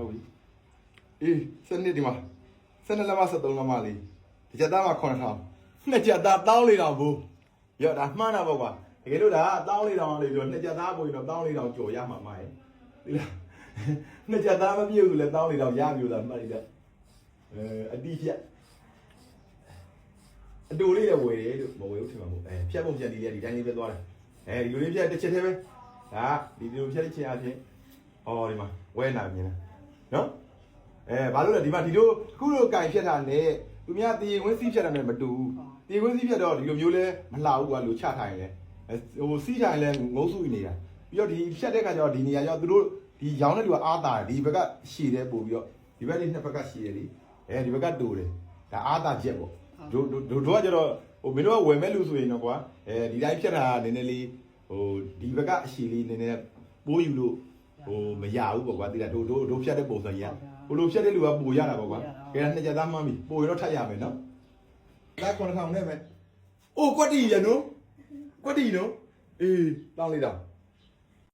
ဟုတ်ပြီအေးစနစ်ဒီမှာ12လက်မ73လက်မလေးဒီချက်သားမှာ9000နှစ်ချက်သား14000ဘူးရော့ဒါမှန်းတာပေါ့ကွာတကယ်လို့ဒါ14000လေးပြောနှစ်ချက်သားပို့ရင်တော့14000ကျော်ရမှာမရဲ့ဒီလားနှစ်ချက်သားမပြည့်ဘူးလေ14000ရမျိုးသာမှတ်လိုက်တော့အတိဖြတ်အတူလေးလည်းဝယ်တယ်လို့မဝယ်ဘူးထင်မှာမဟုတ်ဖြတ်ပုံဖြတ်ဒီလေးဒီတိုင်းလေးပဲသွားတယ်ဒီလိုလေးဖြတ်တစ်ချက်တည်းပဲဒါဒီလိုဖြတ်ချင်အချင်းဟောဒီမှာဝဲနာမြင်လားနော်ဘာလို့လဲဒီမှာဒီလိုအခုလိုကင်ဖြတ်တာနဲ့သူများတေခွင်းစီးဖြတ်တာနဲ့မတူဘူးတေခွင်းစီးဖြတ်တော့ဒီလိုမျိုးလဲမလှဘူးကွာလို့ချထိုင်လဲဟိုစီးထိုင်လဲငုံစုနေတာပြီးတော့ဒီဖြတ်တဲ့ခါကျတော့ဒီနေရာကျတော့သူတို့ဒီရောင်းတဲ့လူကအားတာဒီဘက်ကရှည်တယ်ပို့ပြီးတော့ဒီဘက်လေးနှစ်ဘက်ကရှည်တယ်လေဒီဘက်ကတူတယ်ဒါအားတာချက်ပေါ့တို့ကကျတော့ဟိုမင်းတို့ကဝယ်မဲ့လူဆိုရင်တော့ကွာဒီတိုင်းဖြတ်တာနည်းနည်းလေးဟိုဒီဘက်ကအရှည်လေးနည်းနည်းပိုးယူလို့ဟိုမရဘူးပေါ့ကွာတိလာတို့ဖြတ်တဲ့ပုံစံကြီးဟိုလိုဖြတ်တဲ့လူကပိုရတာပေါ့ကွာကဲနှစ်ချက်သားမှန်းပြီပိုရတော့ထပ်ရမယ်နော်ဒါ9000နဲ့ပဲအိုးကွက်တီရနော်ကွက်တီနော်အေးတောင်းလိုက်တော့